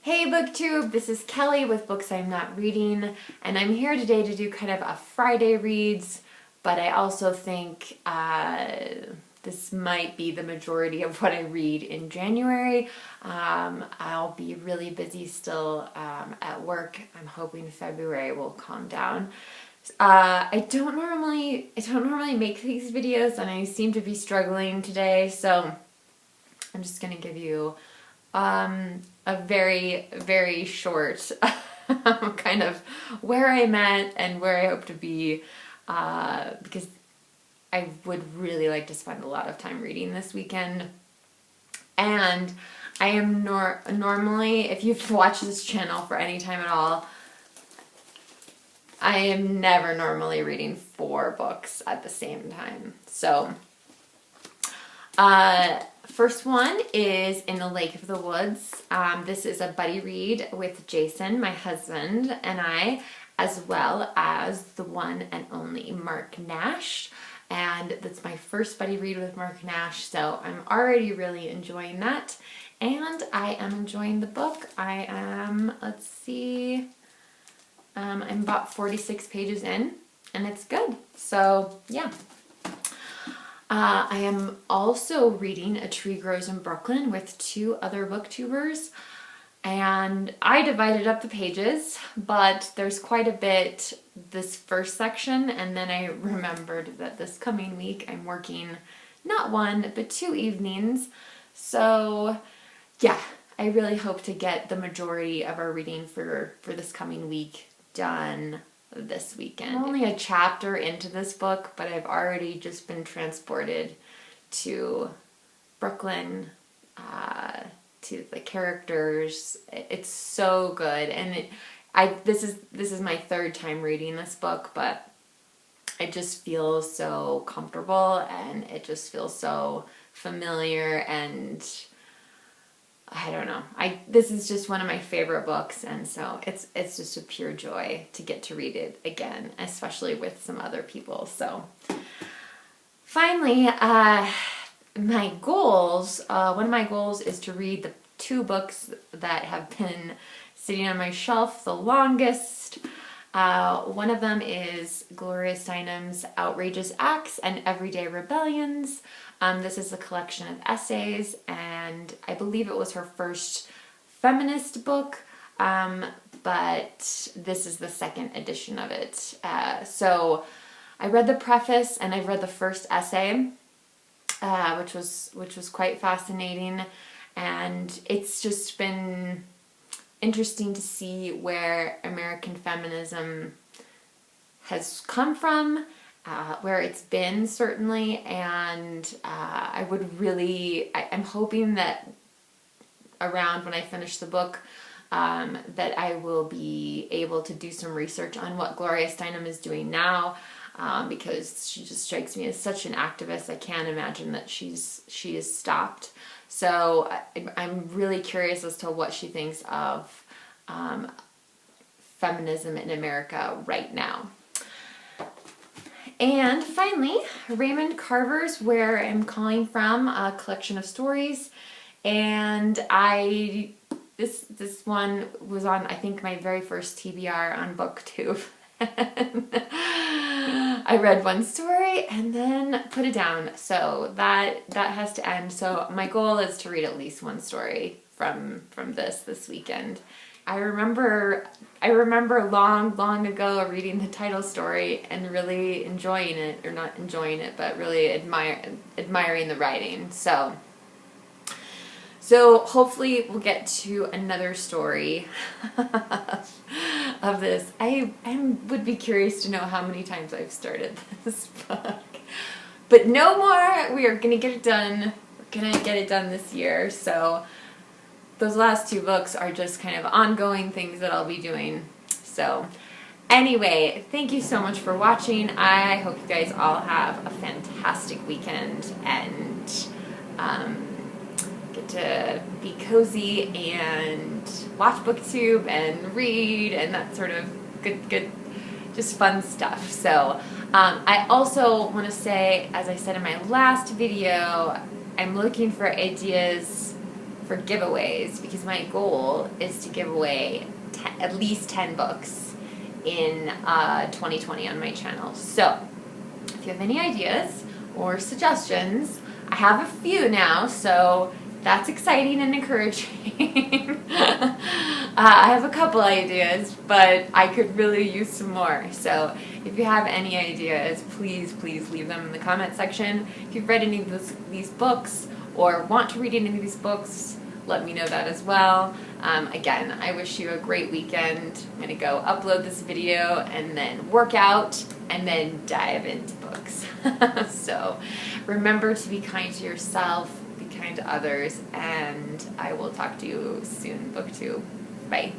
Hey booktube, this is Kelly with Books I'm Not Reading, and I'm here today to do kind of a Friday reads, but I also think this might be the majority of what I read in January. I'll be really busy still at work. I'm hoping February will calm down. I don't normally make these videos, and I seem to be struggling today, so I'm just gonna give you a very, very short kind of where I'm at and where I hope to be, because I would really like to spend a lot of time reading this weekend. And I am normally, if you've watched this channel for any time at all, I am never normally reading 4 books at the same time. So, first one is In the Lake of the Woods. This is a buddy read with Jason, my husband, and I, as well as the one and only Mark Nash. And that's my first buddy read with Mark Nash, so I'm already really enjoying that. And I am enjoying the book. I am, let's see, I'm about 46 pages in, and it's good. So, yeah. I am also reading A Tree Grows in Brooklyn with 2 other booktubers, and I divided up the pages, but there's quite a bit this first section, and then I remembered that this coming week I'm working not 1 but 2 evenings, so yeah, I really hope to get the majority of our reading for this coming week done this weekend. I'm only a chapter into this book, but I've already just been transported to Brooklyn, to the characters. It's so good, and this is my 3rd time reading this book, but it just feels so comfortable, and it just feels so familiar, and I don't know. This is just one of my favorite books, and so it's just a pure joy to get to read it again, especially with some other people. So finally, my goals, one of my goals is to read the 2 books that have been sitting on my shelf the longest. One of them is Gloria Steinem's Outrageous Acts and Everyday Rebellions. This is a collection of essays, and I believe it was her first feminist book, but this is the 2nd edition of it. So I read the preface, and I've read the first essay, which was quite fascinating, and it's just been interesting to see where American feminism has come from, where it's been, certainly, and I'm hoping that around when I finish the book, that I will be able to do some research on what Gloria Steinem is doing now, because she just strikes me as such an activist. I can't imagine that she is stopped. So I'm really curious as to what she thinks of feminism in America right now. And finally, Raymond Carver's Where I'm Calling From, a collection of stories. And this one was on, I think, my very first TBR on booktube. I read 1 story and then put it down, so that has to end. So my goal is to read at least 1 story from this weekend. I remember long ago reading the title story and really enjoying it, or not enjoying it, but really admiring the writing. So hopefully we'll get to another story of this. I would be curious to know how many times I've started this book. But no more. We are going to get it done. We're going to get it done this year. So those last 2 books are just kind of ongoing things that I'll be doing. So anyway, thank you so much for watching. I hope you guys all have a fantastic weekend and get to be cozy and watch booktube and read and that sort of good just fun stuff. So I also want to say, as I said in my last video, I'm looking for ideas for giveaways, because my goal is to give away at least 10 books in 2020 on my channel. So if you have any ideas or suggestions, I have a few now, so that's exciting and encouraging. I have a couple ideas, but I could really use some more. So if you have any ideas, please leave them in the comment section. If you've read any of these books or want to read any of these books, let me know that as well. Again, I wish you a great weekend. I'm going to go upload this video and then work out and then dive into books. So remember to be kind to yourself, be kind to others, and I will talk to you soon, booktube. Bye.